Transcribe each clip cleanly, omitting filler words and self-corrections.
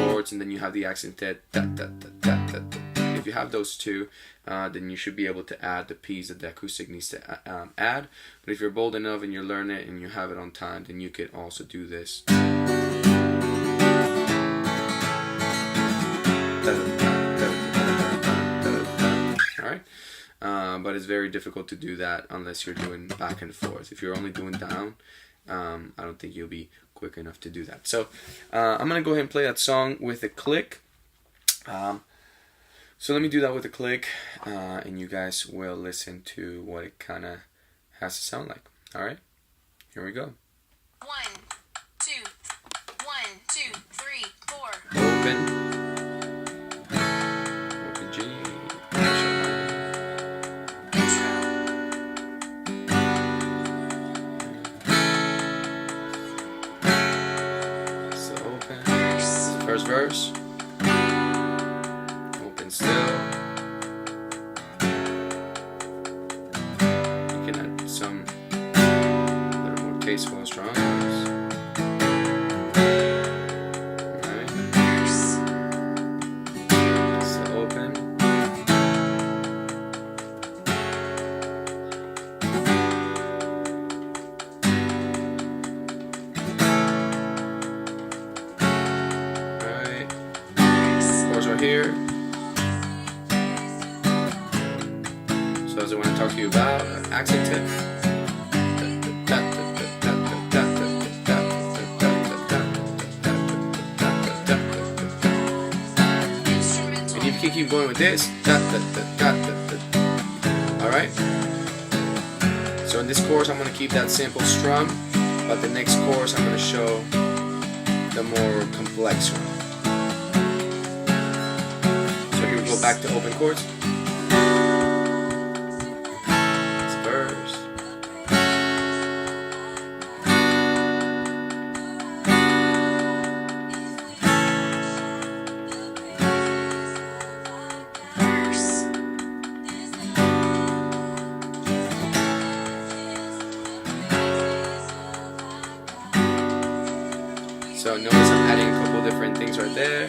chords, and then you have the accented da, da, da, da, da, da. If you have those two, then you should be able to add the piece that the acoustic needs to add. But if you're bold enough and you learn it and you have it on time, then you could also do this. Alright? But it's very difficult to do that unless you're doing back and forth. If you're only doing down, I don't think you'll be quick enough to do that. So I'm going to go ahead and play that song with a click. So let me do that with a click, and you guys will listen to what it kind of has to sound like. Alright? Here we go. 1, 2, 1. First verse, open still. You can add some little more tasteful strums. Alright. Still open. Here. So as I want to talk to you about accented. And you can keep going with this. Alright? So in this chorus I'm going to keep that simple strum, but the next chorus I'm going to show the more complex one. Go back to open chords. It's verse. So notice I'm adding a couple different things right there.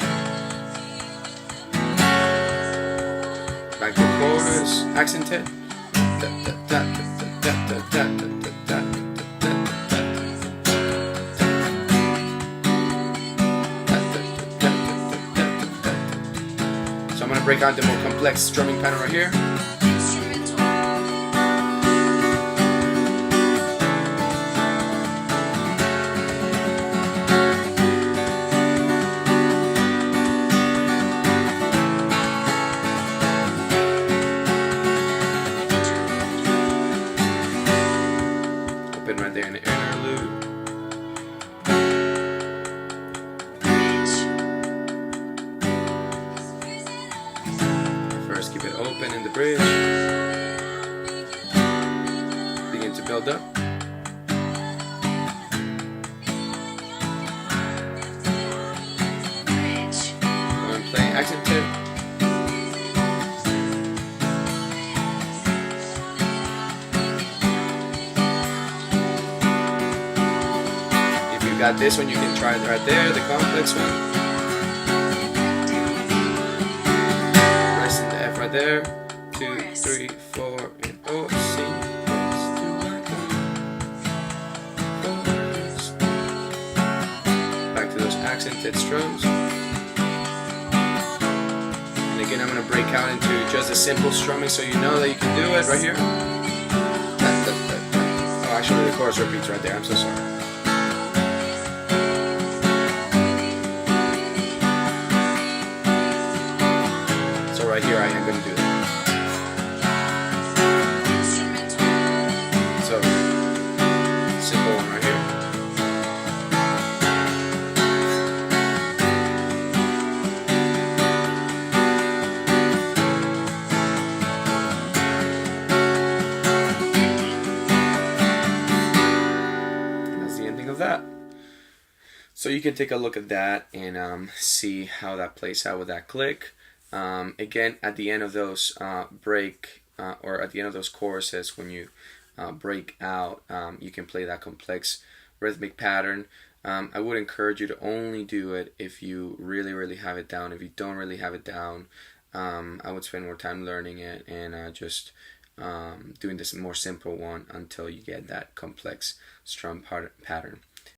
Back to chorus, accented. So I'm going to break out the more complex strumming pattern right here. Right there in the interlude. First keep it open in the bridge. Begin to build up. I'm playing accented. Got this one, you can try it right there, the complex one. Pressing the F right there. 2, 3, 4, and O, C. Back to those accented strums. And again, I'm going to break out into just a simple strumming so you know that you can do it right here. Oh, actually, the chorus repeats right there. I'm so sorry. Right here I am going to do that. So, simple one right here. And that's the ending of that. So you can take a look at that and see how that plays out with that click. Again, at the end of those or at the end of those choruses, when you break out, you can play that complex rhythmic pattern. I would encourage you to only do it if you really have it down. If you don't really have it down, I would spend more time learning it and just doing this more simple one until you get that complex strum pattern.